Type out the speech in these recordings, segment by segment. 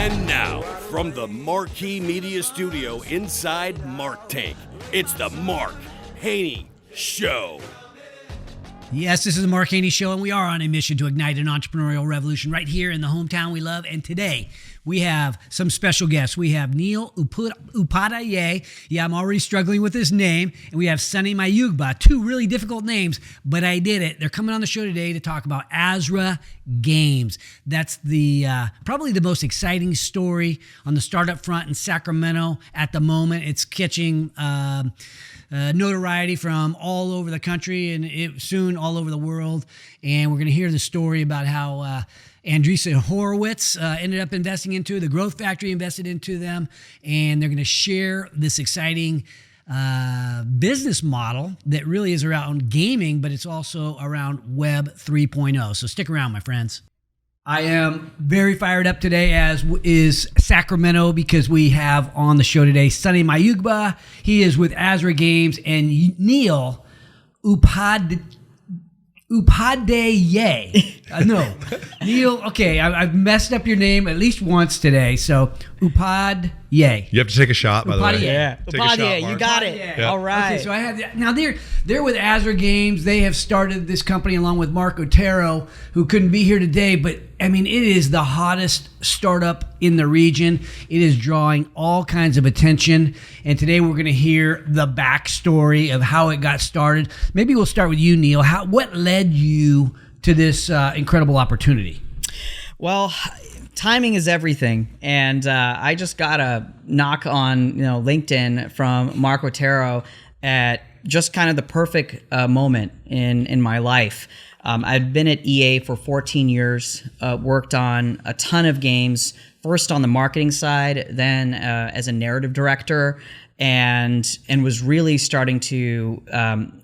And now, from the Marquee Media Studio inside Mark Tank, it's the Mark Haney Show. Yes, this is the Mark Haney Show, and we are on a mission to ignite an entrepreneurial revolution right here in the hometown we love. And today, we have some special guests. We have Neel Upadhye. Yeah, I'm already struggling with his name. And we have Sonny Mayugba. Two really difficult names, but I did it. They're coming on the show today to talk about Azra Games. That's the probably the most exciting story on the startup front in Sacramento at the moment. It's catching notoriety from all over the country and soon all over the world. And we're going to hear the story about how Andreessen Horowitz ended up investing into, the Growth Factory invested into them, and they're going to share this exciting business model that really is around gaming, but it's also around Web 3.0. So stick around, my friends. I am very fired up today, as is Sacramento, because we have on the show today Sonny Mayugba. He is with Azra Games, and Neel Upadhye. No, Neel. Okay, I've messed up your name at least once today. So Upadhye. You have to take a shot, by the way. Yeah, Upadhye, you got it. Yeah. All right. Okay, so I have now they're with Azra Games. They have started this company along with Mark Otero, who couldn't be here today. But I mean, it is the hottest startup in the region. It is drawing all kinds of attention. And today we're going to hear the backstory of how it got started. Maybe we'll start with you, Neel. What led you to this incredible opportunity? Well, timing is everything, and I just got a knock on LinkedIn from Mark Otero at just kind of the perfect moment in my life. I'd been at EA for 14 years, worked on a ton of games, first on the marketing side, then as a narrative director, and was really starting to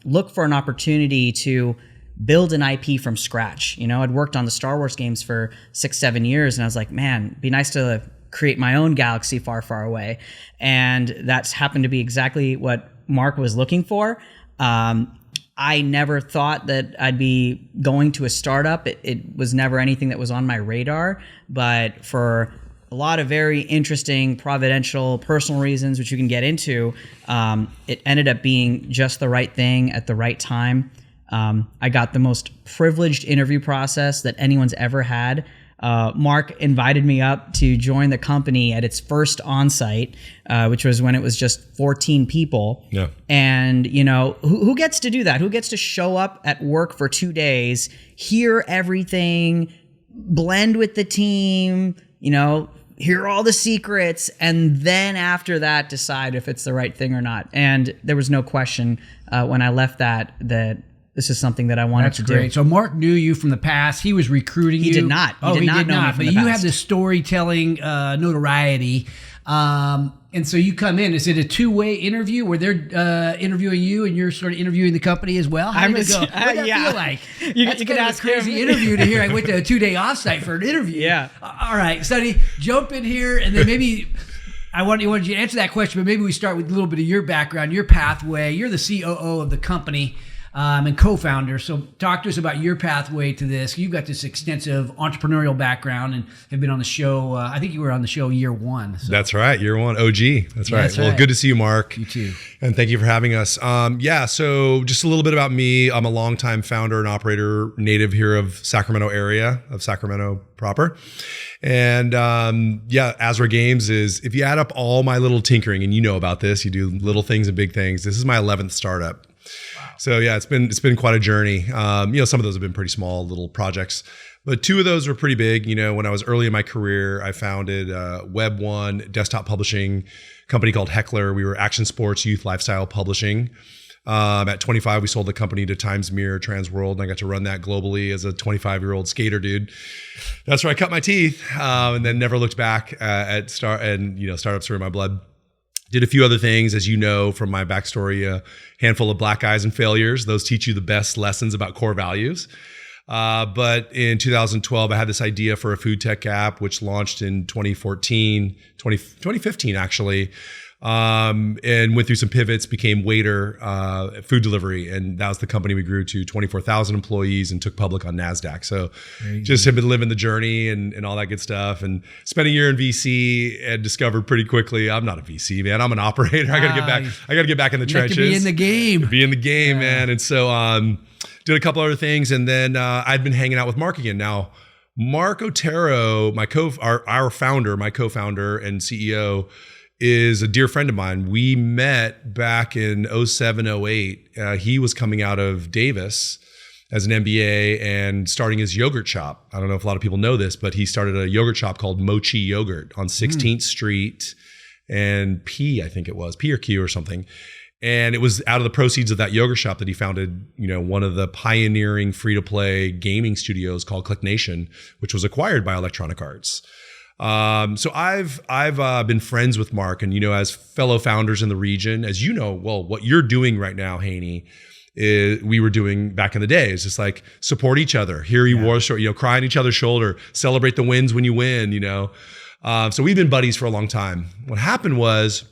look for an opportunity to build an IP from scratch. I'd worked on the Star Wars games for 6-7 years, and I was like, man, it'd be nice to create my own galaxy far, far away. And that's happened to be exactly what Mark was looking for. I never thought that I'd be going to a startup. It was never anything that was on my radar, but for a lot of very interesting, providential, personal reasons, which you can get into, it ended up being just the right thing at the right time. I got the most privileged interview process that anyone's ever had. Mark invited me up to join the company at its first onsite, which was when it was just 14 people. Yeah. And, who gets to do that? Who gets to show up at work for 2 days, hear everything, blend with the team, hear all the secrets, and then after that decide if it's the right thing or not? And there was no question when I left that this is something that I wanted to do. That's great. So Mark knew you from the past. He was recruiting you. He did not. He did not know me from but the you past. have this storytelling notoriety. And so you come in. Is it a two-way interview where they're interviewing you and you're sort of interviewing the company as well? How did it go? What did that feel like? You can ask a crazy interview to hear. I went to a 2-day offsite for an interview. Yeah. All right, Sonny, jump in here, and then maybe I wanted you to answer that question, but maybe we start with a little bit of your background, your pathway. You're the COO of the company. And co-founder. So talk to us about your pathway to this. You've got this extensive entrepreneurial background and have been on the show. I think you were on the show year one. So. That's right. Year one. OG. That's right. Well, good to see you, Mark. You too. And thank you for having us. So just a little bit about me. I'm a longtime founder and operator, native here of Sacramento area, of Sacramento proper. And Azra Games is, if you add up all my little tinkering, and you know about this, you do little things and big things. This is my 11th startup. So yeah, it's been quite a journey. Some of those have been pretty small little projects, but 2 of those were pretty big. When I was early in my career, I founded Web1 desktop publishing company called Heckler. We were action sports, youth lifestyle publishing. At 25, we sold the company to Times Mirror, Transworld, and I got to run that globally as a 25-year-old skater dude. That's where I cut my teeth, and then never looked back at startups were in my blood. Did a few other things, as you know from my backstory, a handful of black guys and failures. Those teach you the best lessons about core values. But in 2012, I had this idea for a food tech app, which launched in 2015 actually. And went through some pivots, became Waiter, food delivery. And that was the company we grew to 24,000 employees and took public on NASDAQ. So just have been living the journey and all that good stuff, and spent a year in VC and discovered pretty quickly, I'm not a VC, man. I'm an operator. I got to get back in the trenches. Be in the game. Be in the game, man. And so, did a couple other things. And then, I'd been hanging out with Mark again. Now, Mark Otero, our founder, my co-founder and CEO, is a dear friend of mine. We met back in 07, 08. He was coming out of Davis as an MBA and starting his yogurt shop. I don't know if a lot of people know this, but he started a yogurt shop called Mochi Yogurt on 16th Street and P, I think it was, P or Q or something. And it was out of the proceeds of that yogurt shop that he founded, one of the pioneering free-to-play gaming studios called Click Nation, which was acquired by Electronic Arts. So I've been friends with Mark, and as fellow founders in the region, as what you're doing right now, Haney, is we were doing back in the day. It's just like support each other, hear you war story, cry on each other's shoulder, celebrate the wins when you win. So we've been buddies for a long time. What happened was,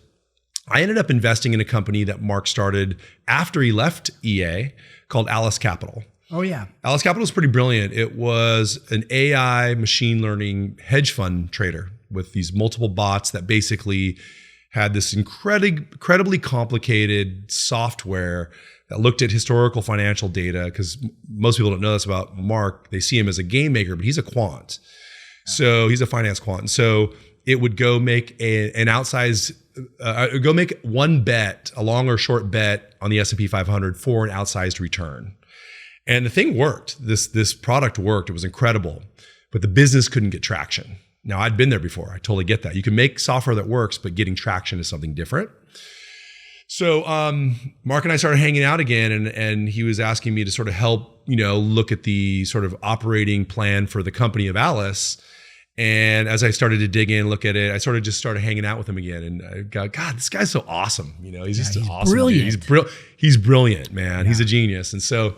I ended up investing in a company that Mark started after he left EA called Alice Capital. Oh, yeah. Alice Capital is pretty brilliant. It was an AI machine learning hedge fund trader with these multiple bots that basically had this incredibly complicated software that looked at historical financial data, because most people don't know this about Mark. They see him as a game maker, but he's a quant. So he's a finance quant. So it would go make an outsized, go make one bet, a long or short bet on the S&P 500 for an outsized return. And the thing worked. This product worked. It was incredible, but the business couldn't get traction. Now, I'd been there before. I totally get that. You can make software that works, but getting traction is something different. So Mark and I started hanging out again, and he was asking me to sort of help, look at the sort of operating plan for the company of Alice. And as I started to dig in, look at it, I sort of just started hanging out with him again. And I got, God, this guy's so awesome. He's just an awesome brilliant. Dude. He's brilliant, man. Yeah. He's a genius. And so,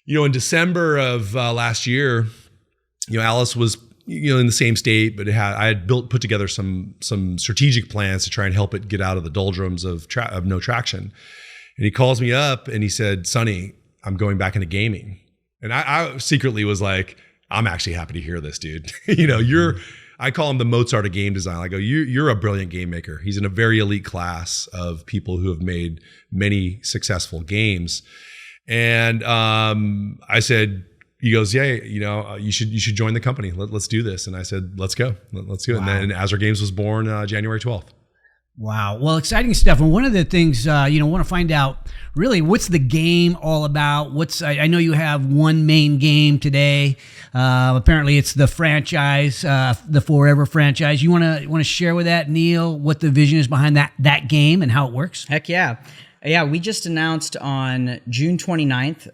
in December of last year, Alice was, in the same state, but I had put together some strategic plans to try and help it get out of the doldrums of no traction. And he calls me up and he said, Sonny, I'm going back into gaming. And I secretly was like, I'm actually happy to hear this, dude. I call him the Mozart of game design. I go, you're a brilliant game maker. He's in a very elite class of people who have made many successful games. And I said, he goes, yeah, you should join the company. Let's do this. And I said, let's go. Let's do it. Wow. And then Azra Games was born January 12th. Wow. Well, exciting stuff. And one of the things, want to find out really what's the game all about? I know you have one main game today. Apparently it's the franchise, the Forever franchise. You want to share with that, Neel, what the vision is behind that game and how it works? Heck yeah. Yeah, we just announced on June 29th,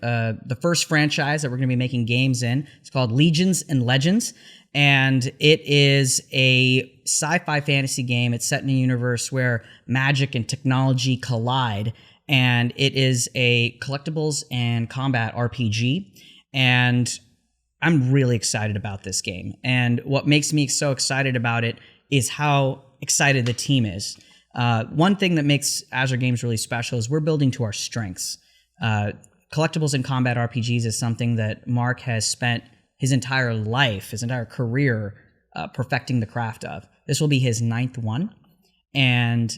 the first franchise that we're going to be making games in. It's called Legions and Legends, and it is a sci-fi fantasy game. It's set in a universe where magic and technology collide, and it is a collectibles and combat RPG, and I'm really excited about this game. And what makes me so excited about it is how excited the team is. One thing that makes Azra Games really special is we're building to our strengths. Collectibles and combat RPGs is something that Mark has spent his entire life, his entire career, perfecting the craft of. This will be his 9th one. And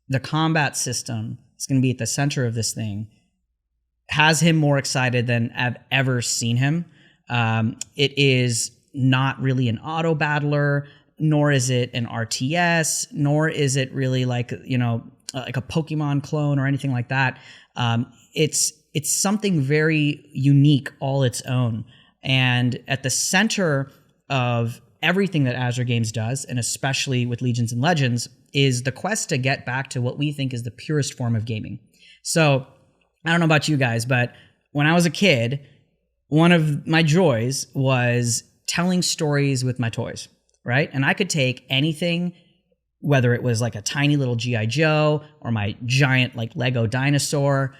the combat system is going to be at the center of this thing. Has him more excited than I've ever seen him. It is not really an auto battler, nor is it an RTS, nor is it really like a Pokemon clone or anything like that. It's something very unique, all its own. And at the center of everything that Azra Games does, and especially with Legions and Legends, is the quest to get back to what we think is the purest form of gaming. So I don't know about you guys, but when I was a kid, one of my joys was telling stories with my toys. Right? And I could take anything, whether it was like a tiny little G.I. Joe or my giant like Lego dinosaur,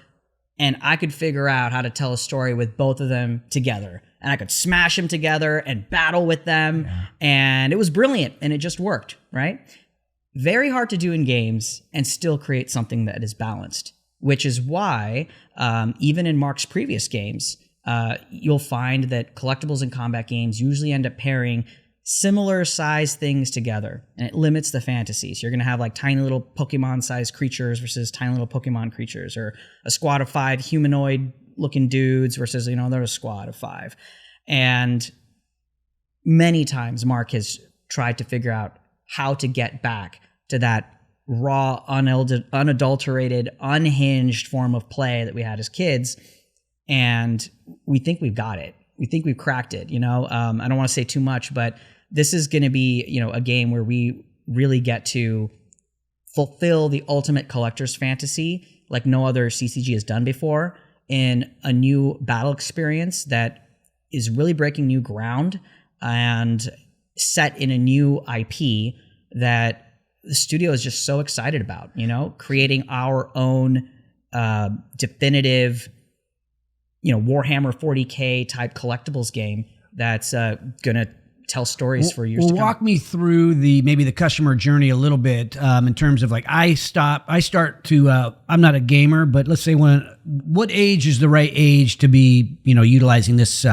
and I could figure out how to tell a story with both of them together. And I could smash them together and battle with them. Yeah. And it was brilliant, and it just worked, right? Very hard to do in games and still create something that is balanced, which is why even in Mark's previous games, you'll find that collectibles and combat games usually end up pairing similar size things together, and it limits the fantasies. You're going to have like tiny little Pokemon-sized creatures versus tiny little Pokemon creatures, or a squad of 5 humanoid-looking dudes versus, they're a squad of 5. And many times Mark has tried to figure out how to get back to that raw, unadulterated, unhinged form of play that we had as kids, and we think we've got it. We think we've cracked it. I don't want to say too much, but this is going to be, a game where we really get to fulfill the ultimate collector's fantasy like no other CCG has done before, in a new battle experience that is really breaking new ground and set in a new IP that the studio is just so excited about, creating our own definitive, Warhammer 40K type collectibles game that's going to tell stories for years to come. Walk me through maybe the customer journey a little bit, in terms of like, I'm not a gamer, but let's say what age is the right age to be, utilizing this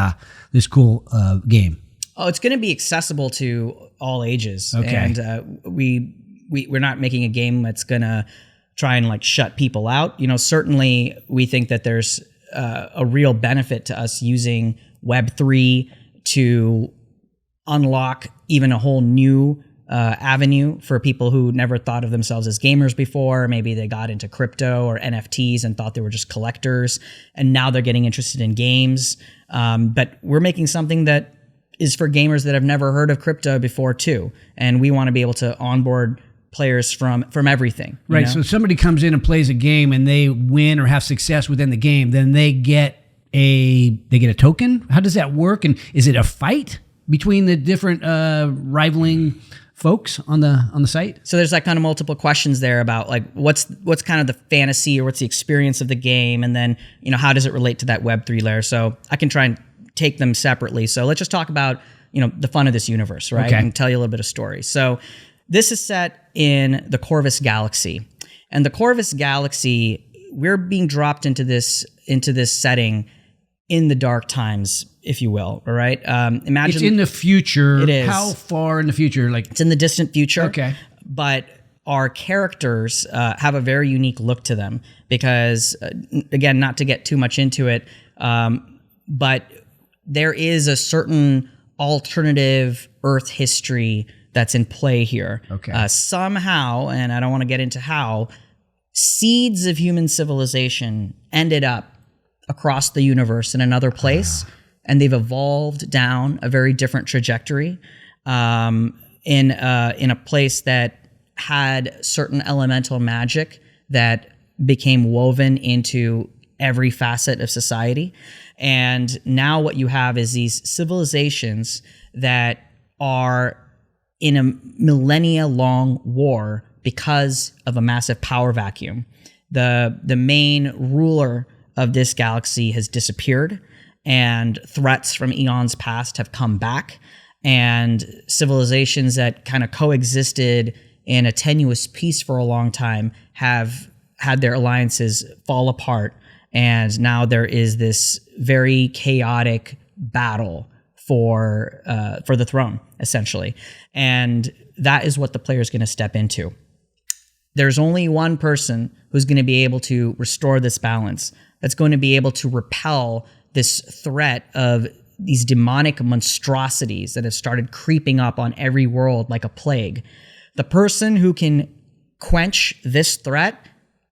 cool game? Oh, it's going to be accessible to all ages. Okay. And we're not making a game that's going to try and like shut people out. Certainly we think that there's a real benefit to us using Web3 to unlock even a whole new avenue for people who never thought of themselves as gamers before. Maybe they got into crypto or NFTs and thought they were just collectors, and now they're getting interested in games. But we're making something that is for gamers that have never heard of crypto before too, and we want to be able to onboard players from everything. Right. So if somebody comes in and plays a game and they win or have success within the game, then they get a token. How does that work? And is it a fight between the different rivaling folks on the site? So there's like kind of multiple questions there about like what's kind of the fantasy or what's the experience of the game, and then how does it relate to that Web3 layer? So I can try and take them separately. So let's just talk about the fun of this universe, right? Okay. And tell you a little bit of story. So this is set in the Corvus Galaxy, and the Corvus Galaxy, we're being dropped into this setting in the dark times, if you will. All right. Imagine it's in the future. It is. How far in the future? Like it's in the distant future. Okay. But our characters have a very unique look to them because, again, not to get too much into it, but there is a certain alternative Earth history that's in play here. Okay. Somehow, and I don't want to get into how, seeds of human civilization ended up across the universe in another place, and they've evolved down a very different trajectory in a place that had certain elemental magic that became woven into every facet of society. And now what you have is these civilizations that are in a millennia-long war because of a massive power vacuum. The main ruler of this galaxy has disappeared, and threats from eons past have come back, and civilizations that kind of coexisted in a tenuous peace for a long time have had their alliances fall apart, and now there is this very chaotic battle for the throne, essentially. And that is what the player is going to step into. There's only one person who's going to be able to restore this balance, that's going to be able to repel this threat of these demonic monstrosities that have started creeping up on every world like a plague. The person who can quench this threat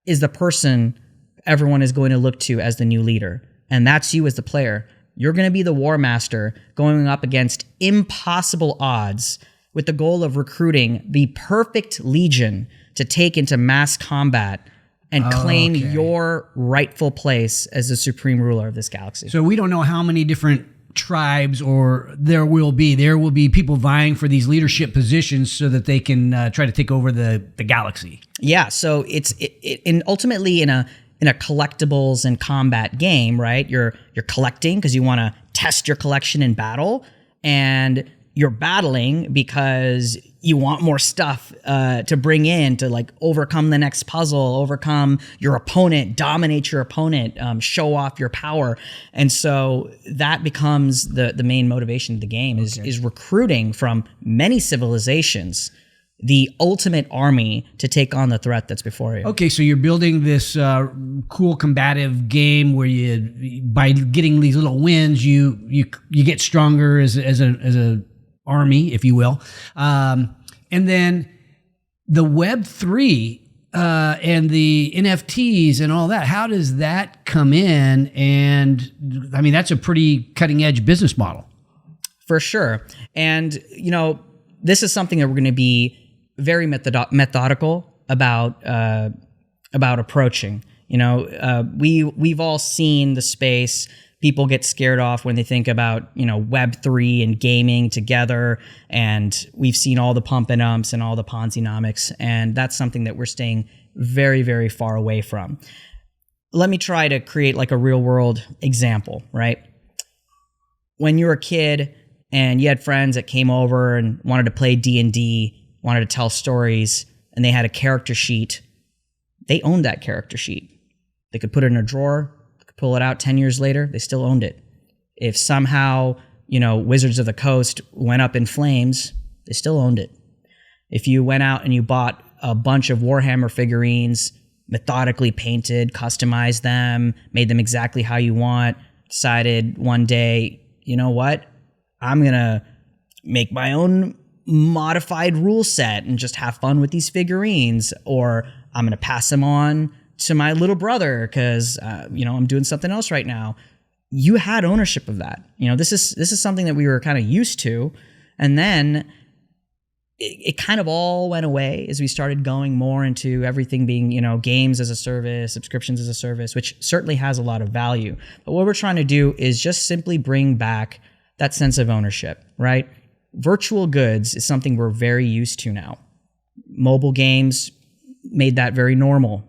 is the person everyone is going to look to as the new leader. And that's you as the player. You're going to be the war master going up against impossible odds with the goal of recruiting the perfect legion to take into mass combat and claim your rightful place as the supreme ruler of this galaxy. So we don't know how many different tribes there will be people vying for these leadership positions so that they can try to take over the galaxy. Yeah, so it's ultimately in a in a collectibles and combat game, right? You're collecting because you want to test your collection in battle, and you're battling because you want more stuff to bring in to like overcome the next puzzle, overcome your opponent, dominate your opponent, show off your power. And so that becomes the main motivation of the game is recruiting from many civilizations the ultimate army to take on the threat that's before you. Okay, so you're building this cool combative game where you, by getting these little wins, you get stronger as a army, if you will, and then the Web3 and the NFTs and all that. How does that come in? And I mean, that's a pretty cutting edge business model. For sure. And this is something that we're going to be very methodical about approaching. We've all seen the space. People get scared off when they think about Web3 and gaming together, and we've seen all the pump and umps and all the Ponzi-nomics, and that's something that we're staying very, very far away from. Let me try to create like a real world example, right? When you were a kid and you had friends that came over and wanted to play D&D, wanted to tell stories, and they had a character sheet, they owned that character sheet. They could put it in a drawer, could pull it out 10 years later, they still owned it. If somehow, Wizards of the Coast went up in flames, they still owned it. If you went out and you bought a bunch of Warhammer figurines, methodically painted, customized them, made them exactly how you want, decided one day, you know what, I'm going to make my own modified rule set and just have fun with these figurines, or I'm going to pass them on to my little brother because I'm doing something else right now. You had ownership of that. This is something that we were kind of used to, and then it kind of all went away as we started going more into everything being games as a service, subscriptions as a service, which certainly has a lot of value. But what we're trying to do is just simply bring back that sense of ownership, right? Virtual goods is something we're very used to now. Mobile games made that very normal.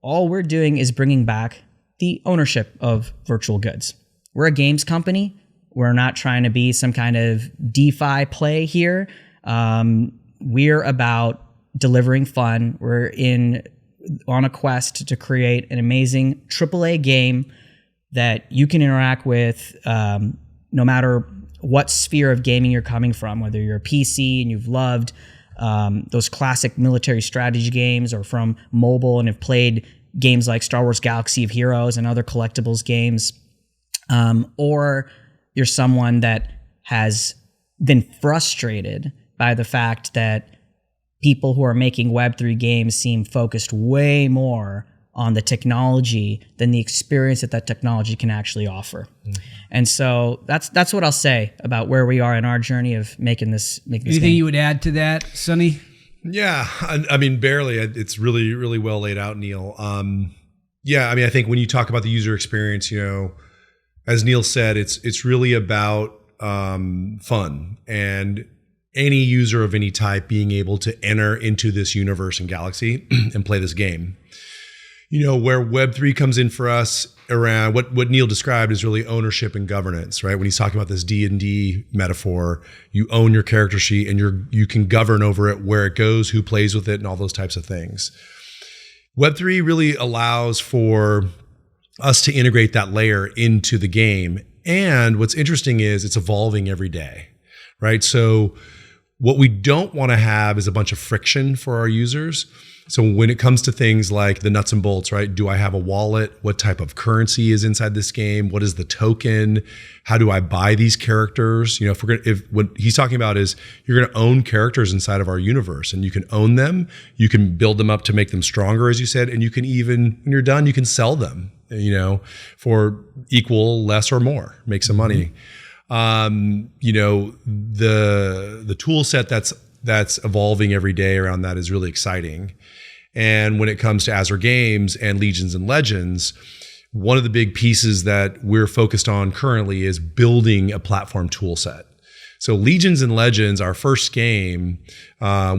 All we're doing is bringing back the ownership of virtual goods. We're a games company. We're not trying to be some kind of DeFi play here. We're about delivering fun. We're on a quest to create an amazing AAA game that you can interact with no matter what sphere of gaming you're coming from, whether you're a PC and you've loved those classic military strategy games, or from mobile and have played games like Star Wars Galaxy of Heroes and other collectibles games, or you're someone that has been frustrated by the fact that people who are making Web3 games seem focused way more on the technology than the experience that technology can actually offer. Mm-hmm. And so that's what I'll say about where we are in our journey of making this Anything game. You would add to that, Sonny? Yeah, I mean, barely. It's really, really well laid out, Neel. I think when you talk about the user experience, as Neel said, it's really about fun, and any user of any type being able to enter into this universe and galaxy and play this game. Where Web3 comes in for us around what Neel described is really ownership and governance, right? When he's talking about this D&D metaphor, you own your character sheet and you can govern over it, where it goes, who plays with it, and all those types of things. Web3 really allows for us to integrate that layer into the game. And what's interesting is it's evolving every day, right? So what we don't want to have is a bunch of friction for our users. So when it comes to things like the nuts and bolts, right? Do I have a wallet? What type of currency is inside this game? What is the token? How do I buy these characters? What he's talking about is you're going to own characters inside of our universe, and you can own them. You can build them up to make them stronger, as you said, and you can even, when you're done, you can sell them, for equal, less, or more, make some money. The tool set that's evolving every day around that is really exciting. And when it comes to Azra Games and Legions and Legends, one of the big pieces that we're focused on currently is building a platform tool set. So Legions and Legends, our first game,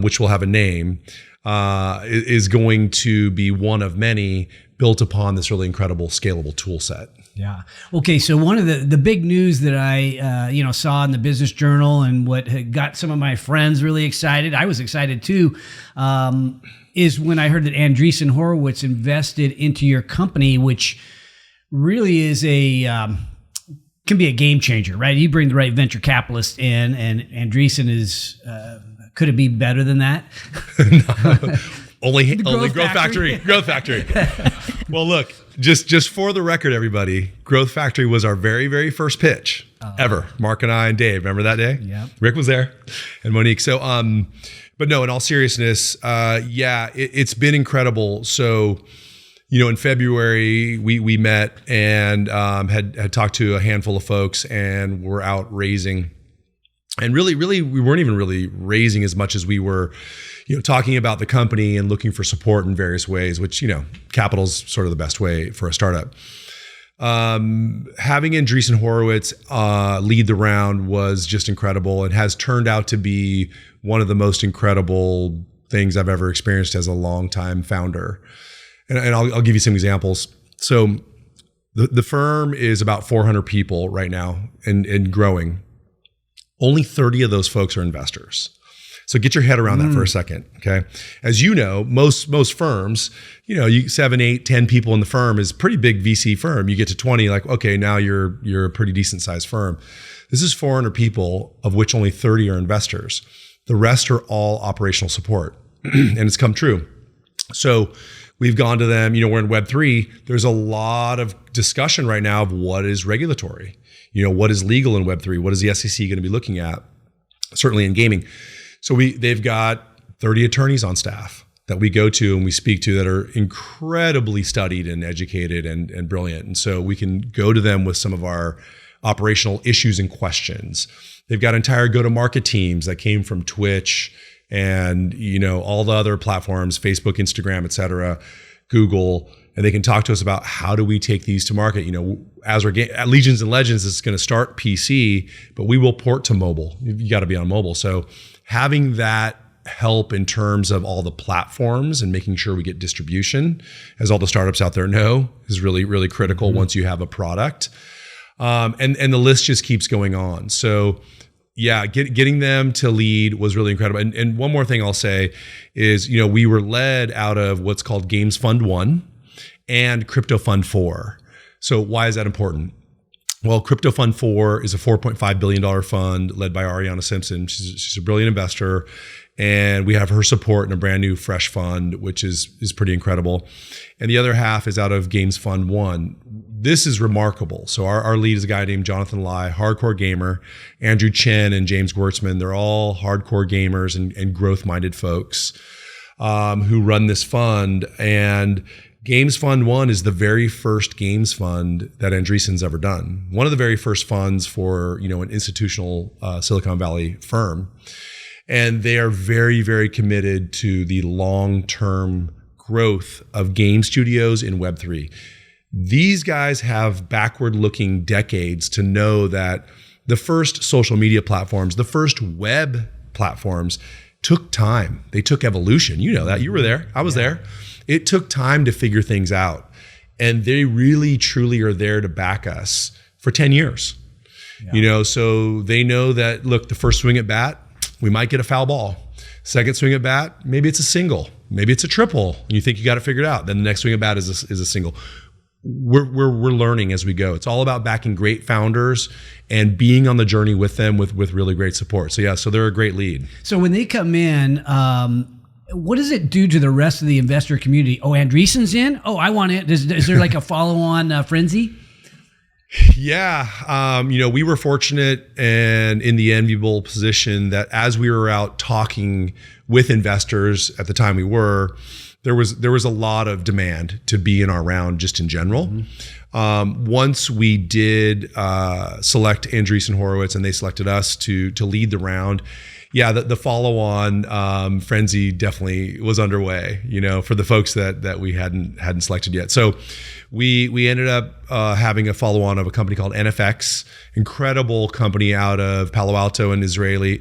which will have a name, is going to be one of many built upon this really incredible scalable tool set. Yeah. Okay. So one of the big news that I saw in the Business Journal and what had got some of my friends really excited, I was excited too, is when I heard that Andreessen Horowitz invested into your company, which really is can be a game changer, right? You bring the right venture capitalist in, and Andreessen is. Could it be better than that? No. Only Growth Factory. Growth Factory. Well, look, just for the record, everybody, Growth Factory was our very, very first pitch ever. Mark and I and Dave, remember that day? Yeah. Rick was there, and Monique. So, but no, in all seriousness, it's been incredible. So, in February we met and had talked to a handful of folks, and we're out raising. And really, we weren't even really raising as much as we were, talking about the company and looking for support in various ways, which, capital's sort of the best way for a startup. Having Andreessen Horowitz lead the round was just incredible. It has turned out to be one of the most incredible things I've ever experienced as a longtime founder. And I'll give you some examples. So the firm is about 400 people right now and growing. Only 30 of those folks are investors. So get your head around that for a second, okay? As you know, most firms, 7, 8, 10 people in the firm is a pretty big VC firm. You get to 20, like, okay, now you're a pretty decent sized firm. This is 400 people, of which only 30 are investors. The rest are all operational support, and it's come true. So we've gone to them, we're in Web3. There's a lot of discussion right now of what is regulatory. What is legal in Web3? What is the SEC going to be looking at? Certainly in gaming. So they've got 30 attorneys on staff that we go to and we speak to that are incredibly studied and educated and brilliant. And so we can go to them with some of our operational issues and questions. They've got entire go-to-market teams that came from Twitch and all the other platforms, Facebook, Instagram, et cetera, Google. And they can talk to us about how do we take these to market. Azra Games, Legions and Legends is going to start PC, but we will port to mobile. You got to be on mobile. So having that help in terms of all the platforms and making sure we get distribution, as all the startups out there know, is really, really critical once you have a product. And the list just keeps going on. So yeah, getting them to lead was really incredible. And one more thing I'll say is, we were led out of what's called Games Fund 1. And Crypto Fund 4. So why is that important? Well, Crypto Fund 4 is a $4.5 billion fund led by Ariana Simpson. She's a brilliant investor. And we have her support in a brand new fresh fund, which is pretty incredible. And the other half is out of Games Fund 1. This is remarkable. So our lead is a guy named Jonathan Lai, hardcore gamer. Andrew Chen and James Gewirtzman, they're all hardcore gamers and growth-minded folks who run this fund. And Games Fund 1 is the very first games fund that Andreessen's ever done. One of the very first funds for, an institutional Silicon Valley firm. And they are very, very committed to the long-term growth of game studios in Web3. These guys have backward-looking decades to know that the first social media platforms, the first web platforms took time. They took evolution. You know that. You were there. I was there. It took time to figure things out. And they really, truly are there to back us for 10 years. Yeah. So they know that, look, the first swing at bat, we might get a foul ball. Second swing at bat, maybe it's a single. Maybe it's a triple. And you think you got it figured out. Then the next swing at bat is a single. We're learning as we go. It's all about backing great founders and being on the journey with them with really great support. So they're a great lead. So when they come in, what does it do to the rest of the investor community? Oh, Andreessen's in? Oh, I want it. Is there like a follow-on frenzy? Yeah. We were fortunate and in the enviable position that as we were out talking with investors at the time there was a lot of demand to be in our round just in general. Mm-hmm. Once we did select Andreessen Horowitz and they selected us to lead the round, the follow-on frenzy definitely was underway, for the folks that we hadn't selected yet. So we ended up having a follow-on of a company called NFX, incredible company out of Palo Alto and Israel.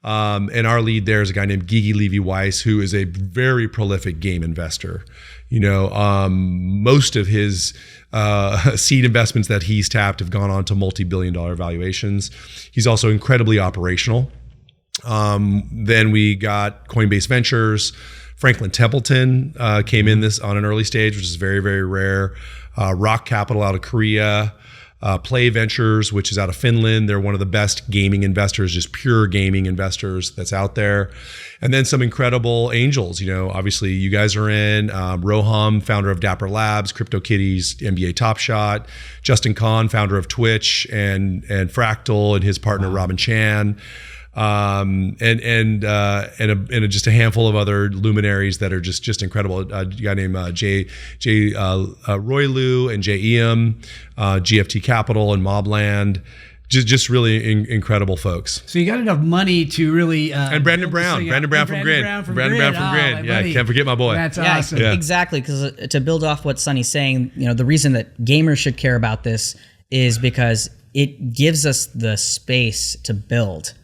And our lead there is a guy named Gigi Levy-Weiss, who is a very prolific game investor. Most of his seed investments that he's tapped have gone on to multi-billion-dollar valuations. He's also incredibly operational. Then we got Coinbase Ventures. Franklin Templeton came in this on an early stage, which is very, very rare. Rock Capital out of Korea. Play Ventures, which is out of Finland. They're one of the best gaming investors, just pure gaming investors that's out there. And then some incredible angels. Obviously you guys are in. Roham, founder of Dapper Labs, CryptoKitties, NBA Top Shot. Justin Kahn, founder of Twitch and Fractal, and his partner Robin Chan. And just a handful of other luminaries that are just incredible. A guy named Roy Liu and Jay Eam, GFT Capital and Mobland. Just really incredible folks. So you got enough money to really and Brandon Brown from Grid. Yeah, can't forget my boy. That's awesome. Yeah. Exactly, because to build off what Sonny's saying, the reason that gamers should care about this is because it gives us the space to build.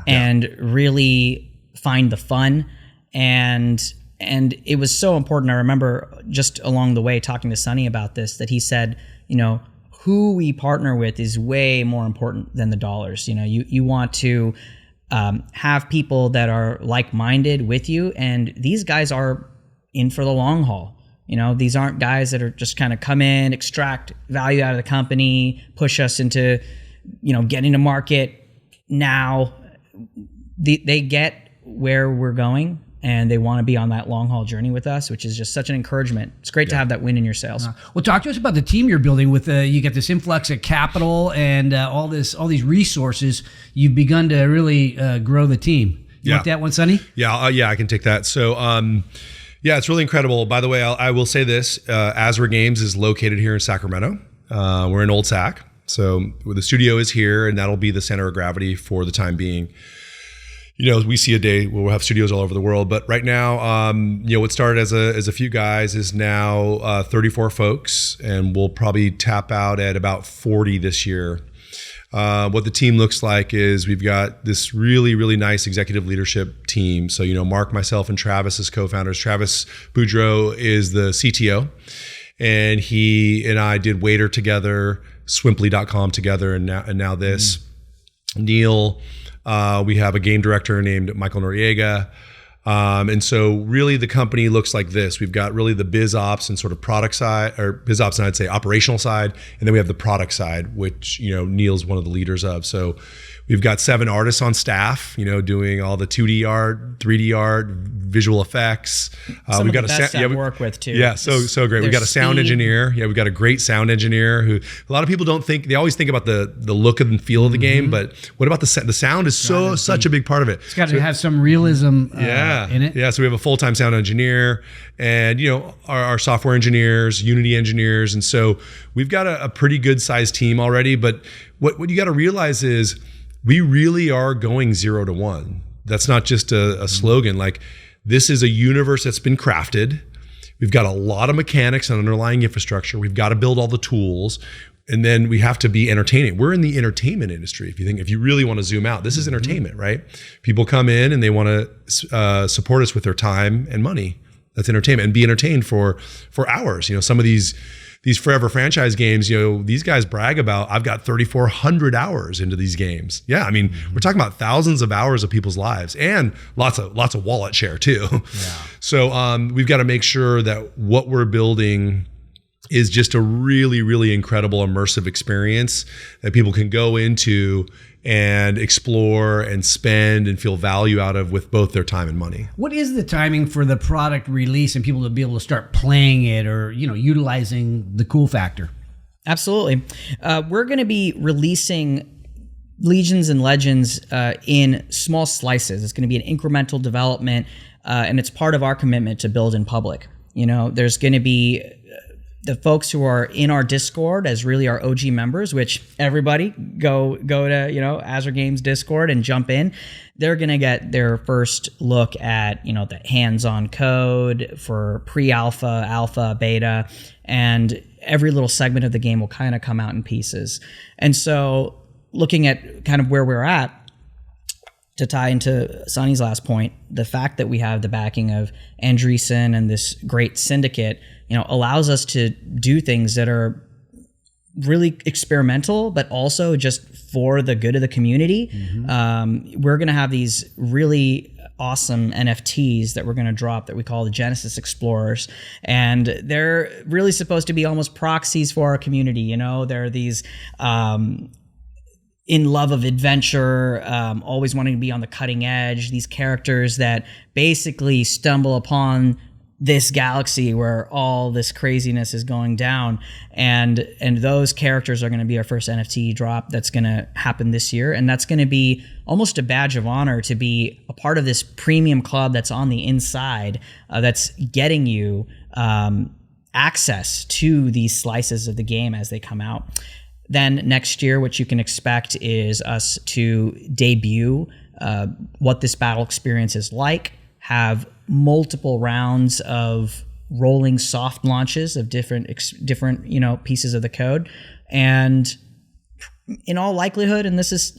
And really find the fun. And it was so important. I remember just along the way talking to Sonny about this, that he said, who we partner with is way more important than the dollars. You want to have people that are like-minded with you, and these guys are in for the long haul. These aren't guys that are just kind of come in, extract value out of the company, push us into, getting to market now. They get where we're going, and they want to be on that long haul journey with us, which is just such an encouragement. It's great to have that win in your sales. Well, talk to us about the team you're building with. You get this influx of capital and all these resources. You've begun to really grow the team. You want that one, Sonny? Yeah, I can take that. So, it's really incredible. By the way, I will say this: Azra Games is located here in Sacramento. We're in Old Sac. So the studio is here, and that'll be the center of gravity for the time being. We see a day where we'll have studios all over the world, but right now, what started as a few guys is now 34 folks, and we'll probably tap out at about 40 this year. What the team looks like is we've got this really, really nice executive leadership team. So, Mark, myself, and Travis as co-founders. Travis Boudreau is the CTO, and he and I did Waiter together, Swimply.com together, and now this. Neel, we have a game director named Michael Noriega. And so really the company looks like this. We've got really the biz ops and sort of product side, or biz ops and I'd say operational side. And then we have the product side, which, Neel's one of the leaders of. So we've got 7 artists on staff, doing all the 2D art, 3D art, visual effects. We've got the best I work with too. Yeah, so great. We've got a sound engineer. Yeah, we've got a great sound engineer who a lot of people don't think. They always think about the look and feel of the game, but what about the sound is such a big part of it. It's got to have some realism in it. Yeah, so we have a full-time sound engineer, and our software engineers, Unity engineers, and so we've got a pretty good sized team already. But what you got to realize is we really are going 0 to 1. That's not just a slogan. Like, this is a universe that's been crafted. We've got a lot of mechanics and underlying infrastructure. We've got to build all the tools, and then we have to be entertaining. We're in the entertainment industry. If you really want to zoom out, this is entertainment, right? People come in and they want to support us with their time and money. That's entertainment, and be entertained for hours. Some of these forever franchise games, these guys brag about, I've got 3,400 hours into these games. Yeah, I mean, we're talking about thousands of hours of people's lives, and lots of wallet share too. Yeah. So we've got to make sure that what we're building is just a really, really incredible immersive experience that people can go into and explore and spend and feel value out of with both their time and money. What is the timing for the product release and people to be able to start playing it or, utilizing the cool factor? Absolutely. We're going to be releasing Legions and Legends in small slices. It's going to be an incremental development, and it's part of our commitment to build in public. There's going to be the folks who are in our Discord as really our OG members, which everybody go to, Azra Games Discord and jump in. They're going to get their first look at, the hands-on code for pre-alpha, alpha, beta, and every little segment of the game will kind of come out in pieces. And so looking at kind of where we're at, to tie into Sonny's last point, the fact that we have the backing of Andreessen and this great syndicate, allows us to do things that are really experimental, but also just for the good of the community. We're going to have these really awesome NFTs that we're going to drop that we call the Genesis Explorers. And they're really supposed to be almost proxies for our community. They're these in love of adventure, always wanting to be on the cutting edge, these characters that basically stumble upon this galaxy where all this craziness is going down, and those characters are going to be our first NFT drop that's going to happen this year, and that's going to be almost a badge of honor to be a part of this premium club that's on the inside, that's getting you access to these slices of the game as they come out. Then next year, what you can expect is us to debut what this battle experience is like, have multiple rounds of rolling soft launches of different pieces of the code, and in all likelihood, and this is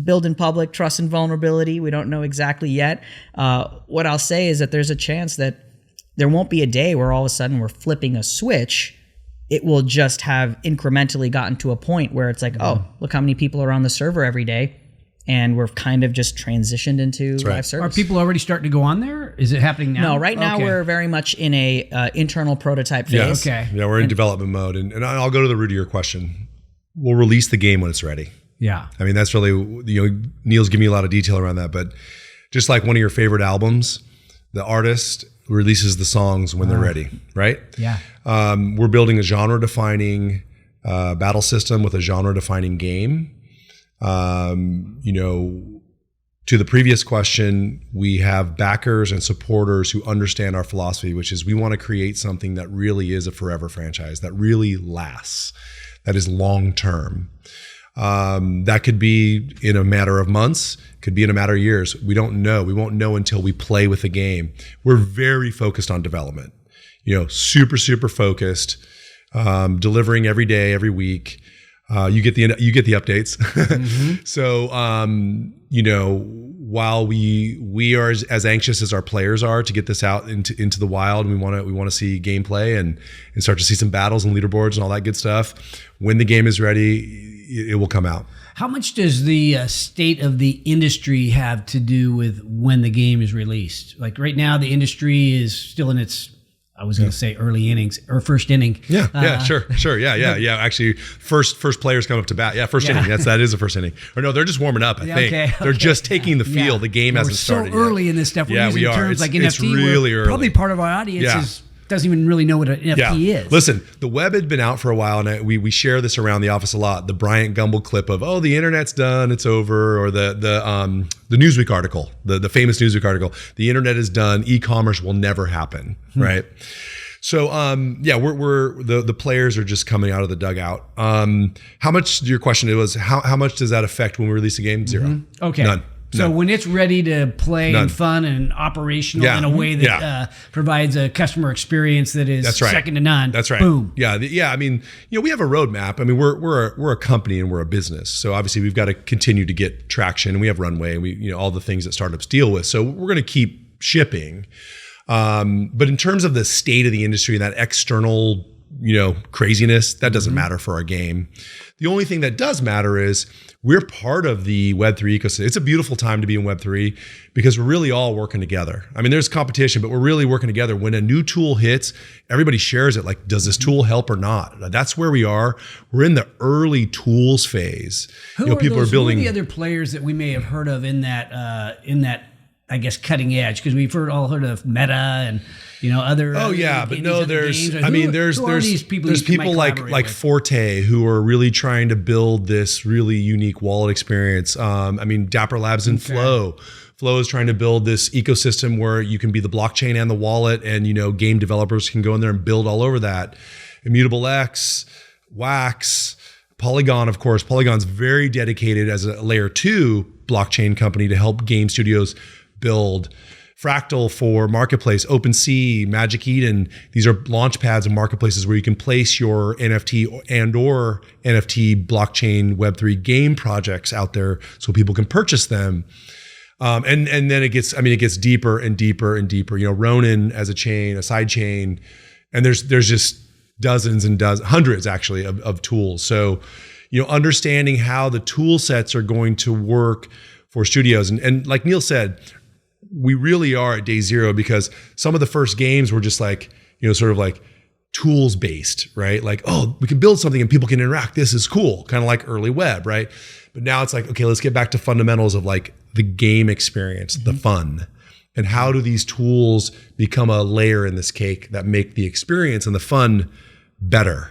build in public, trust and vulnerability, we don't know exactly yet. What I'll say is that there's a chance that there won't be a day where all of a sudden we're flipping a switch. It will just have incrementally gotten to a point where it's like, oh, look how many people are on the server every day. And we're kind of just transitioned into live service. Are people already starting to go on there? Is it happening now? No, right now we're very much in a internal prototype phase. Yeah, we're in development mode. And I'll go to the root of your question. We'll release the game when it's ready. Yeah. I mean, that's really, Neel's giving me a lot of detail around that. But just like one of your favorite albums, the artist releases the songs when they're ready, right? Yeah. We're building a genre-defining battle system with a genre-defining game. To the previous question, we have backers and supporters who understand our philosophy, which is we want to create something that really is a forever franchise, that really lasts, that is long-term. That could be in a matter of months, could be in a matter of years. We don't know. We won't know until we play with the game. We're very focused on development, super, super focused, delivering every day, every week. You get the updates. So, while we are as anxious as our players are to get this out into the wild, and we want to see gameplay and start to see some battles and leaderboards and all that good stuff. When the game is ready, it will come out. How much does the state of the industry have to do with when the game is released? Like right now, the industry is still in its, I was going to say early innings or first inning. Yeah, sure. Yeah. Actually, first players come up to bat. Yeah, first inning. That is the first inning. Or no, they're just warming up. I think they're just taking the field. The game hasn't started. We're so early in this stuff. We're using terms like NFT. It's really early. Probably part of our audience doesn't even really know what an NFT is. Listen, the web had been out for a while, and we share this around the office a lot. The Bryant Gumbel clip of the internet's done, it's over, or the Newsweek article, the famous Newsweek article, the internet is done, e-commerce will never happen, right? So we're the players are just coming out of the dugout. How much? Your question was how much does that affect when we release a game? Zero. Okay. None. So when it's ready to play and fun and operational in a way that provides a customer experience that is second to none. That's right. Boom. Yeah. I mean, we have a roadmap. I mean, we're a company and we're a business. So obviously we've got to continue to get traction, and we have runway, and we all the things that startups deal with. So we're going to keep shipping. But in terms of the state of the industry and that external, craziness, that doesn't matter for our game. The only thing that does matter is we're part of the Web3 ecosystem. It's a beautiful time to be in Web3 because we're really all working together. I mean, there's competition, but we're really working together. When a new tool hits, everybody shares it. Like, does this tool help or not? That's where we are. We're in the early tools phase. People are building. Who are the other players that we may have heard of in that, I guess, cutting edge? Because we've all heard of Meta and other. Oh yeah, but no, there's people like Forte who are really trying to build this really unique wallet experience. Dapper Labs and Flow. Flow is trying to build this ecosystem where you can be the blockchain and the wallet, and game developers can go in there and build all over that. Immutable X, Wax, Polygon, of course. Polygon's very dedicated as a layer 2 blockchain company to help game studios build. Fractal for marketplace, OpenSea, Magic Eden. These are launch pads and marketplaces where you can place your NFT or NFT blockchain Web3 game projects out there so people can purchase them. And then it gets deeper and deeper and deeper. Ronin as a chain, a side chain, and there's just dozens and dozens, hundreds actually of tools. So, understanding how the tool sets are going to work for studios, and like Neel said, we really are at day zero, because some of the first games were just like, sort of like tools based, right? Like, oh, we can build something and people can interact. This is cool. Kind of like early web, right? But now it's like, okay, let's get back to fundamentals of like the game experience, the fun. And how do these tools become a layer in this cake that make the experience and the fun better?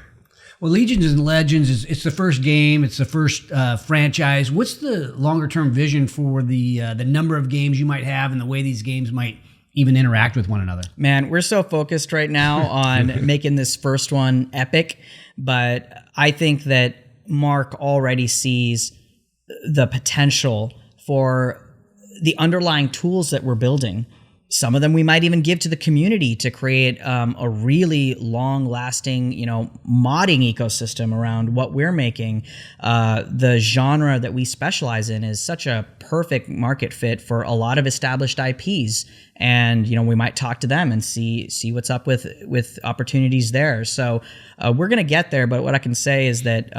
Well, Legions and Legends it's the first game. It's the first franchise. What's the longer term vision for the number of games you might have and the way these games might even interact with one another? Man, we're so focused right now on making this first one epic, but I think that Mark already sees the potential for the underlying tools that we're building. Some of them we might even give to the community to create a really long-lasting, modding ecosystem around what we're making. The genre that we specialize in is such a perfect market fit for a lot of established IPs, and we might talk to them and see what's up with opportunities there. So we're gonna get there, but what I can say is that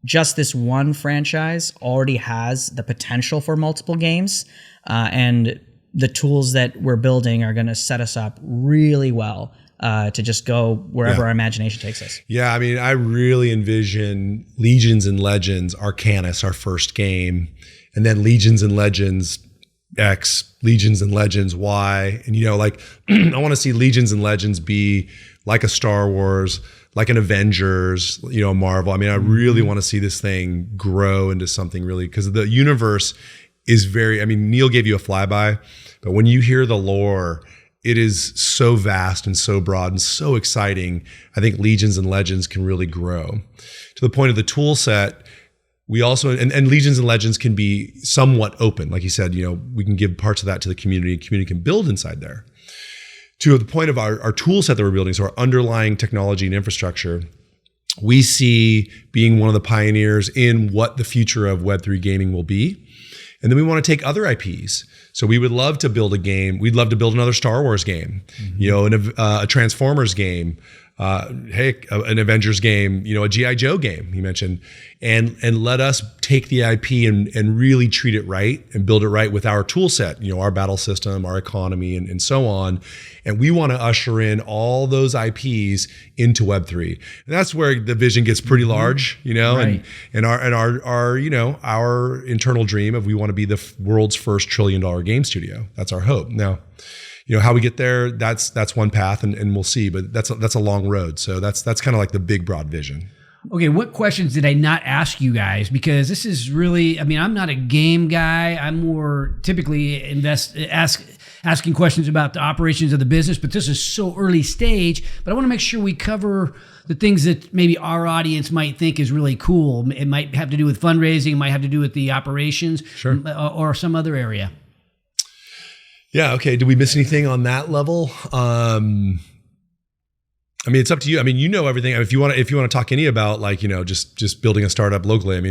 just this one franchise already has the potential for multiple games, and the tools that we're building are going to set us up really well to just go wherever our imagination takes us. Yeah, I mean, I really envision Legions and Legends, Arcanus, our first game, and then Legions and Legends X, Legions and Legends Y. And, like, I want to see Legions and Legends be like a Star Wars, like an Avengers, Marvel. I mean, I really want to see this thing grow into something really, because the universe is Neel gave you a flyby, but when you hear the lore, it is so vast and so broad and so exciting. I think Legions and Legends can really grow. To the point of the tool set, we also, and Legions and Legends can be somewhat open. Like you said, we can give parts of that to the community. Community can build inside there. To the point of our tool set that we're building, so our underlying technology and infrastructure, we see being one of the pioneers in what the future of Web3 gaming will be. And then we want to take other IPs. So we would love to build a game. We'd love to build another Star Wars game, a Transformers game, an Avengers game, a G.I. Joe game, you mentioned, and let us take the IP and really treat it right and build it right with our tool set, our battle system, our economy, and so on. And we want to usher in all those IPs into Web3. And that's where the vision gets pretty large, Right. and our internal dream of we want to be the world's first $1 trillion game studio. That's our hope. Now, how we get there, that's one path, and we'll see, but that's a long road. So that's kind of like the big broad vision. Okay, what questions did I not ask you guys? Because this is really, I'm not a game guy. I'm more typically asking questions about the operations of the business, but this is so early stage. But I want to make sure we cover the things that maybe our audience might think is really cool. It might have to do with fundraising, it might have to do with the operations, sure, or some other area. Yeah. Okay. Did we miss anything on that level? It's up to you. Everything. If you want to talk any about just building a startup locally.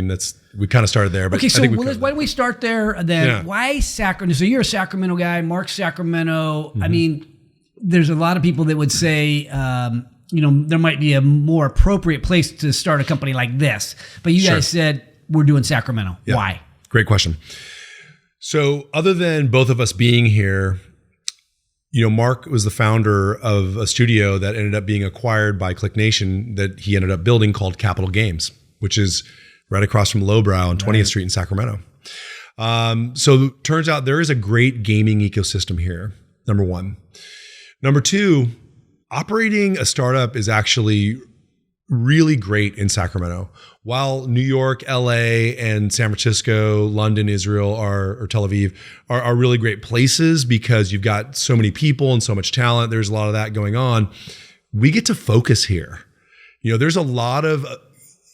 We kind of started there, but okay. So why don't we start there then? Yeah. Why Sacramento? So you're a Sacramento guy. Mark's Sacramento. Mm-hmm. There's a lot of people that would say, there might be a more appropriate place to start a company like this. But you guys said we're doing Sacramento. Yeah. Why? Great question. So other than both of us being here, Mark was the founder of a studio that ended up being acquired by ClickNation that he ended up building called Capital Games, which is right across from Lowbrow on 20th Street in Sacramento. So turns out there is a great gaming ecosystem here, number one. Number two, operating a startup is actually really great in Sacramento. While New York, LA, and San Francisco, London, Israel, or Tel Aviv are really great places because you've got so many people and so much talent. There's a lot of that going on. We get to focus here. There's a lot of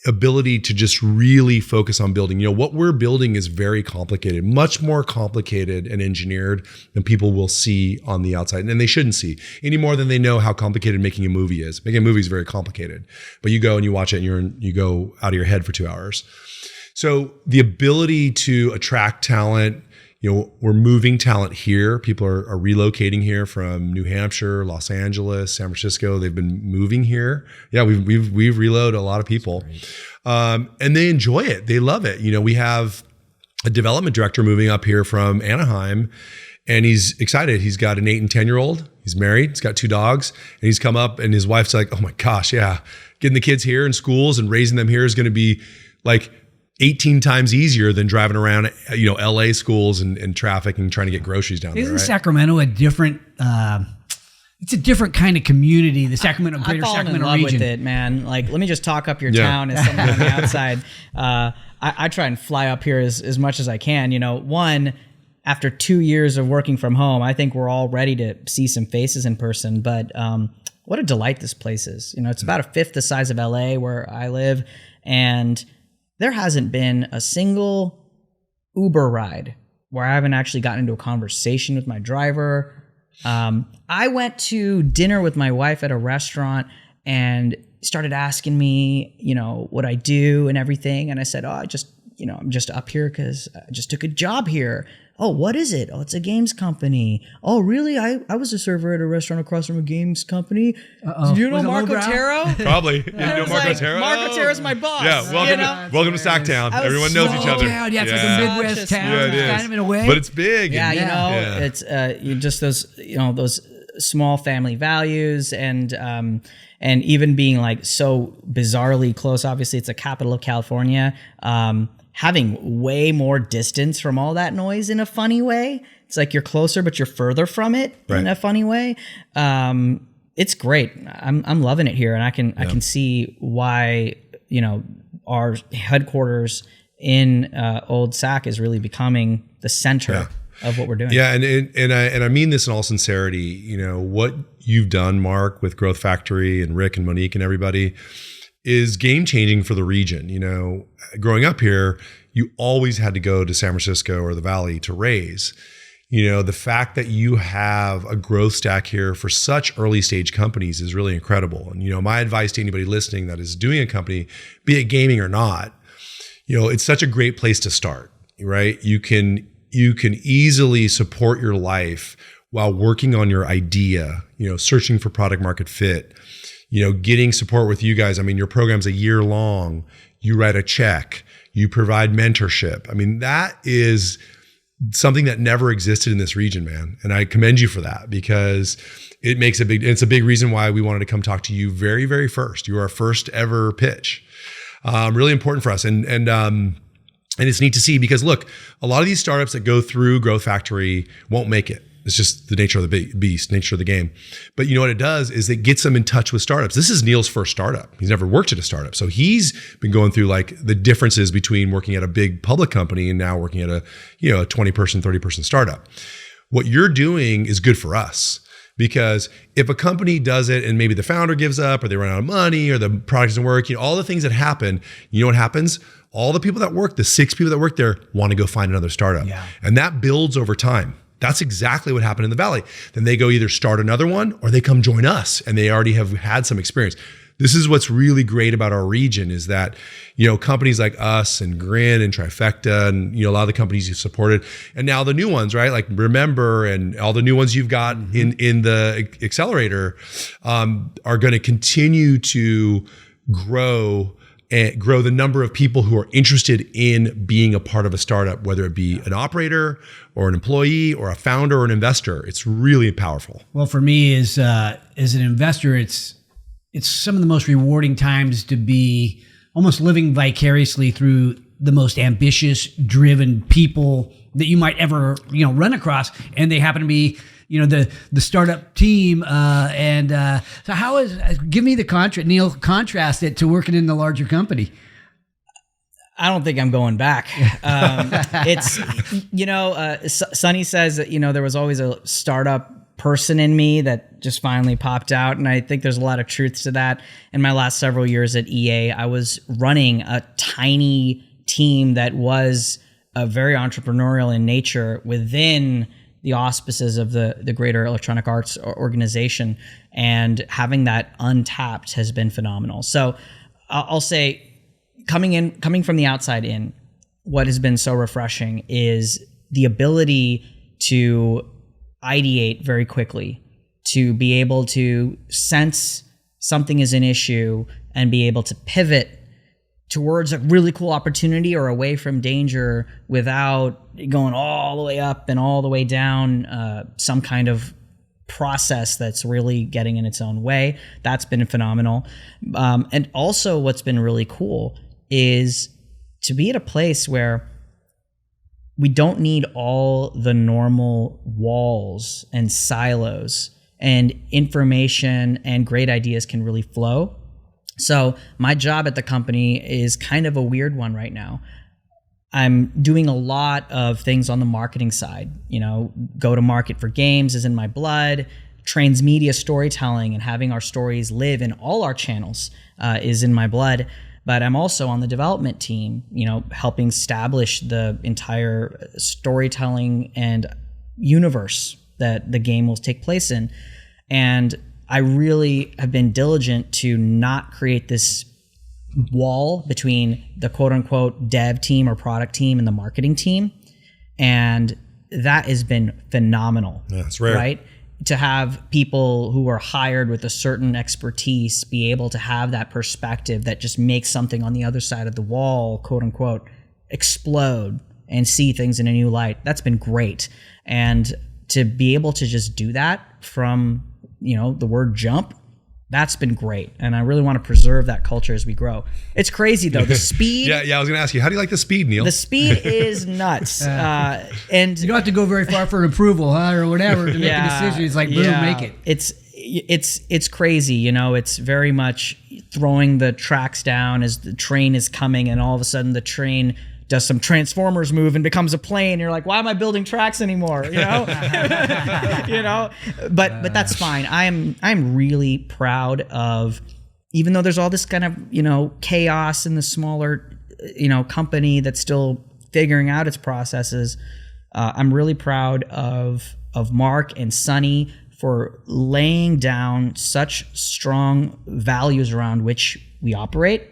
ability to just really focus on building. What we're building is very complicated, much more complicated and engineered than people will see on the outside. And they shouldn't see any more than they know how complicated making a movie is. Making a movie is very complicated, but you go and you watch it and you go out of your head for 2 hours. So the ability to attract talent, we're moving talent here. People are relocating here from New Hampshire, Los Angeles, San Francisco. They've been moving here. Yeah, we've reloaded a lot of people, and they enjoy it. They love it. We have a development director moving up here from Anaheim, and he's excited. He's got an 8 and 10-year-old. He's married. He's got 2 dogs, and he's come up, and his wife's like, "Oh my gosh, yeah, getting the kids here in schools and raising them here is going to be like 18 times easier than driving around, LA schools and traffic and trying to get groceries down there." Isn't right? Sacramento a different? It's a different kind of community. The Sacramento, Greater Sacramento in love region. with it, man. Like, let me just talk up your town as someone on the outside. I try and fly up here as much as I can. One, after 2 years of working from home, I think we're all ready to see some faces in person. But what a delight this place is. It's about a fifth the size of LA where I live, and there hasn't been a single Uber ride where I haven't actually gotten into a conversation with my driver. I went to dinner with my wife at a restaurant and started asking me, what I do and everything. And I said, I'm just up here because I just took a job here. Oh, what is it? Oh, it's a games company. Oh, really? I was a server at a restaurant across from a games company. Do you know Mark Otero? Probably. You know Mark Otero? Mark Otero's my boss. Yeah, welcome to Sacktown. Everyone knows each other. Yeah, it's like a Midwest town. Yeah, it is. Kind of in a way. But it's big. Yeah, it's just those small family values and even being like so bizarrely close. Obviously, it's the capital of California. Having way more distance from all that noise in a funny way. It's like you're closer, but you're further from it in a funny way. It's great. I'm loving it here, and I can see why our headquarters in Old Sac is really becoming the center of what we're doing. Yeah, and I mean this in all sincerity. What you've done, Mark, with Growth Factory and Rick and Monique and everybody is game changing for the region. Growing up here, you always had to go to San Francisco or the Valley to raise. The fact that you have a growth stack here for such early stage companies is really incredible. And, my advice to anybody listening that is doing a company, be it gaming or not, it's such a great place to start, right? You can easily support your life while working on your idea, searching for product market fit, getting support with you guys. I mean, your program's a year long. You write a check. You provide mentorship. I mean, that is something that never existed in this region, man. And I commend you for that because it's a big reason why we wanted to come talk to you very, very first. You were our first ever pitch. Really important for us. And it's neat to see because look, a lot of these startups that go through Growth Factory won't make it. It's just the nature of the beast, nature of the game. But what it does is it gets them in touch with startups. This is Neel's first startup. He's never worked at a startup. So he's been going through like the differences between working at a big public company and now working at a 20-person, 30-person startup. What you're doing is good for us because if a company does it and maybe the founder gives up or they run out of money or the product doesn't work, all the things that happen, what happens? All the people that work, the 6 people that work there want to go find another startup. Yeah. And that builds over time. That's exactly what happened in the Valley. Then they go either start another one or they come join us and they already have had some experience. This is what's really great about our region is that, companies like us and Grin and Trifecta and, a lot of the companies you've supported and now the new ones, right? Like Remember and all the new ones you've got in the accelerator are going to continue to grow and grow the number of people who are interested in being a part of a startup, whether it be an operator or an employee or a founder or an investor. It's really powerful. Well, for me as an investor, it's some of the most rewarding times to be almost living vicariously through the most ambitious, driven people that you might ever, run across. And they happen to be, the startup team. So how give me the Neel, contrast it to working in the larger company. I don't think I'm going back. Sonny says that, there was always a startup person in me that just finally popped out. And I think there's a lot of truth to that. In my last several years at EA, I was running a tiny team that was very entrepreneurial in nature within the auspices of the Greater Electronic Arts organization. And having that untapped has been phenomenal. So I'll say, coming from the outside in, what has been so refreshing is the ability to ideate very quickly, to be able to sense something is an issue and be able to pivot towards a really cool opportunity or away from danger without going all the way up and all the way down some kind of process that's really getting in its own way. That's been phenomenal. And also what's been really cool is to be at a place where we don't need all the normal walls and silos, and information and great ideas can really flow. So my job at the company is kind of a weird one right now. I'm doing a lot of things on the marketing side. Go to market for games is in my blood. Transmedia storytelling and having our stories live in all our channels is in my blood. But I'm also on the development team, helping establish the entire storytelling and universe that the game will take place in. And I really have been diligent to not create this wall between the quote unquote dev team or product team and the marketing team. And that has been phenomenal. Yeah, it's rare. Right? To have people who are hired with a certain expertise be able to have that perspective that just makes something on the other side of the wall, quote unquote, explode and see things in a new light. That's been great. And to be able to just do that from, the word jump, that's been great. And I really want to preserve that culture as we grow. It's crazy though. The speed. Yeah. I was going to ask you, how do you like the speed, Neel? The speed is nuts. And you don't have to go very far for approval, or whatever, to make a decision. It's like, boom, make it. It's crazy. It's very much throwing the tracks down as the train is coming, and all of a sudden the train does some Transformers move and becomes a plane. You're like, why am I building tracks anymore? But that's fine. I'm really proud of, even though there's all this kind of, chaos in the smaller, company that's still figuring out its processes. I'm really proud of Mark and Sonny for laying down such strong values around which we operate.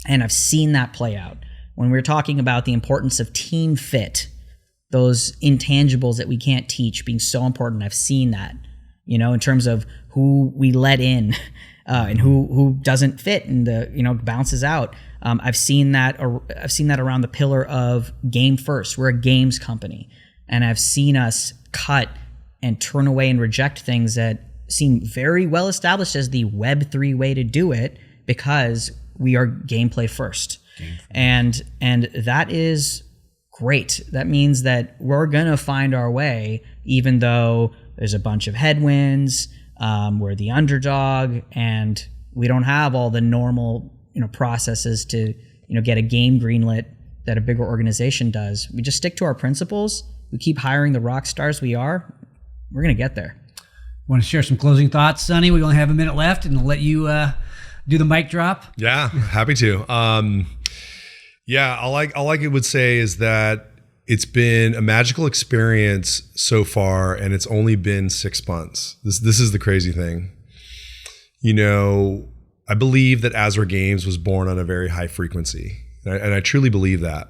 And I've seen that play out. When we're talking about the importance of team fit, those intangibles that we can't teach being so important, I've seen that, in terms of who we let in and who doesn't fit and bounces out. I've seen that around the pillar of game first. We're a games company, and I've seen us cut and turn away and reject things that seem very well established as the Web3 way to do it because we are gameplay first. And that is great. That means that we're gonna find our way, even though there's a bunch of headwinds. We're the underdog, and we don't have all the normal processes to get a game greenlit that a bigger organization does. We just stick to our principles. We keep hiring the rock stars we are. We're gonna get there. Want to share some closing thoughts, Sonny? We only have a minute left, and I'll let you do the mic drop. Yeah, happy to. All I would say is that it's been a magical experience so far, and it's only been 6 months. This is the crazy thing. I believe that Azra Games was born on a very high frequency, and I truly believe that.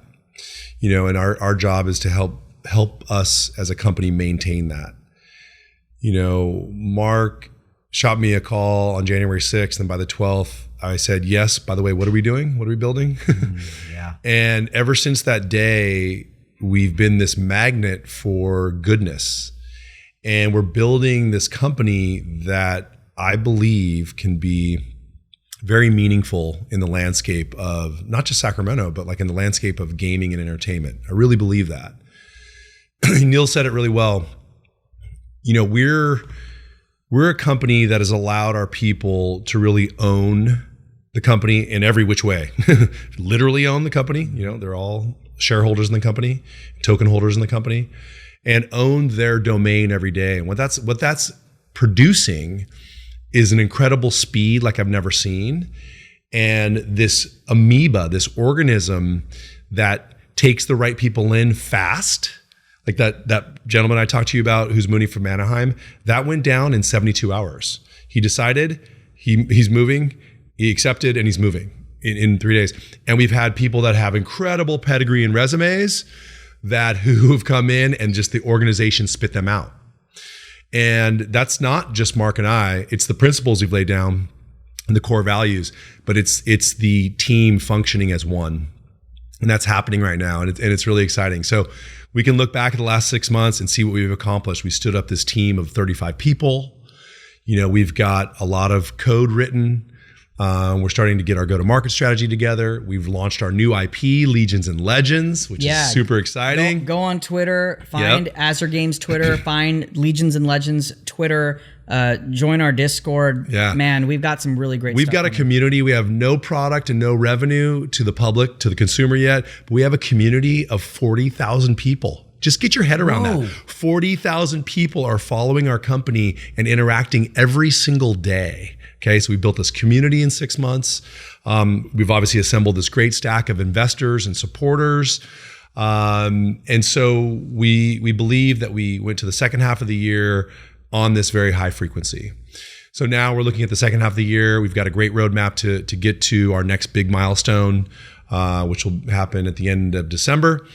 And our job is to help us as a company maintain that. Mark shot me a call on January 6th, and by the 12th, I said, yes, by the way, what are we doing? What are we building? Yeah. And ever since that day, we've been this magnet for goodness. And we're building this company that I believe can be very meaningful in the landscape of not just Sacramento, but like in the landscape of gaming and entertainment. I really believe that. Neel said it really well. We're a company that has allowed our people to really own the company in every which way. Literally own the company. They're all shareholders in the company, token holders in the company, and own their domain every day. And what that's producing is an incredible speed like I've never seen. And this amoeba, this organism that takes the right people in fast, like that gentleman I talked to you about who's moving from Anaheim, that went down in 72 hours. He decided he's moving, he accepted, and he's moving in 3 days. And we've had people that have incredible pedigree and resumes who have come in and just the organization spit them out. And that's not just Mark and I, it's the principles we've laid down and the core values, but it's the team functioning as one. And that's happening right now. And it's really exciting. So we can look back at the last 6 months and see what we've accomplished. We stood up this team of 35 people. We've got a lot of code written. We're starting to get our go-to-market strategy together. We've launched our new IP, Legions and Legends, which is super exciting. Go on Twitter, find Azra Games Twitter, find Legions and Legends Twitter, join our Discord. Yeah. Man, we've got some really great stuff. We've got a community. We have no product and no revenue to the public, to the consumer yet, but we have a community of 40,000 people. Just get your head around that. 40,000 people are following our company and interacting every single day. Okay, so we built this community in 6 months. We've obviously assembled this great stack of investors and supporters. And so we believe that we went to the second half of the year on this very high frequency. So now we're looking at the second half of the year. We've got a great roadmap to get to our next big milestone, which will happen at the end of December.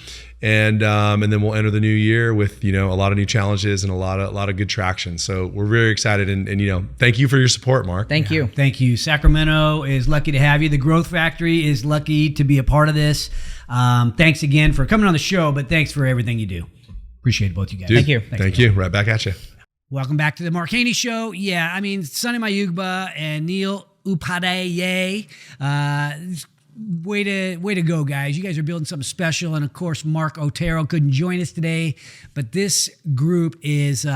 And then we'll enter the new year with, a lot of new challenges and a lot of good traction. So we're very excited and thank you for your support, Mark. Thank you. Thank you. Sacramento is lucky to have you. The Growth Factory is lucky to be a part of this. Thanks again for coming on the show, but thanks for everything you do. Appreciate both you guys. Dude, Thank you. Thank you. Right back at you. Welcome back to the Mark Haney Show. Yeah, I mean, Sonny Mayugba and Neel Upadhye, way to go, guys. You guys are building something special. And of course, Mark Otero couldn't join us today, but this group is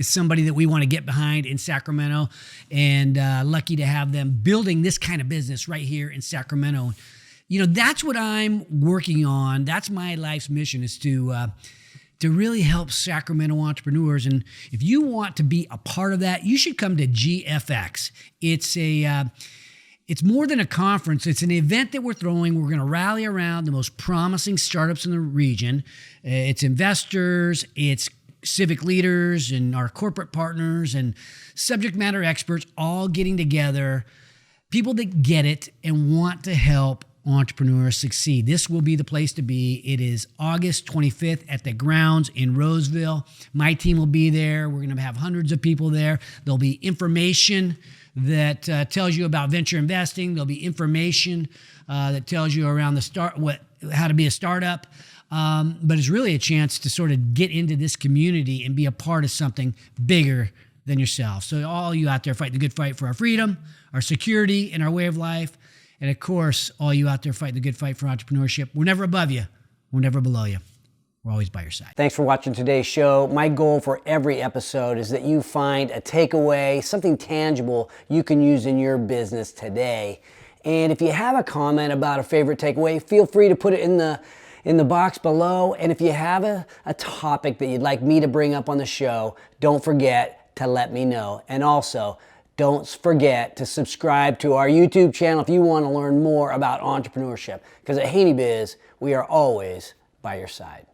somebody that we want to get behind in Sacramento, and lucky to have them building this kind of business right here in Sacramento. That's what I'm working on. That's my life's mission, is to really help Sacramento entrepreneurs. And if you want to be a part of that, you should come to GFX. It's more than a conference. It's an event that we're throwing. We're going to rally around the most promising startups in the region. It's investors, it's civic leaders and our corporate partners and subject matter experts all getting together, people that get it and want to help entrepreneurs succeed. This will be the place to be. It is August 25th at the grounds in Roseville. My team will be there. We're going to have hundreds of people there. There'll be information that tells you about venture investing. There'll be information that tells you around how to be a startup. But it's really a chance to sort of get into this community and be a part of something bigger than yourself. So all you out there fighting the good fight for our freedom, our security, and our way of life. And of course, all you out there fighting the good fight for entrepreneurship. We're never above you. We're never below you. We're always by your side. Thanks for watching today's show. My goal for every episode is that you find a takeaway, something tangible you can use in your business today. And if you have a comment about a favorite takeaway, feel free to put it in the box below. And if you have a topic that you'd like me to bring up on the show, don't forget to let me know. And also, don't forget to subscribe to our YouTube channel if you want to learn more about entrepreneurship. Because at Haney Biz, we are always by your side.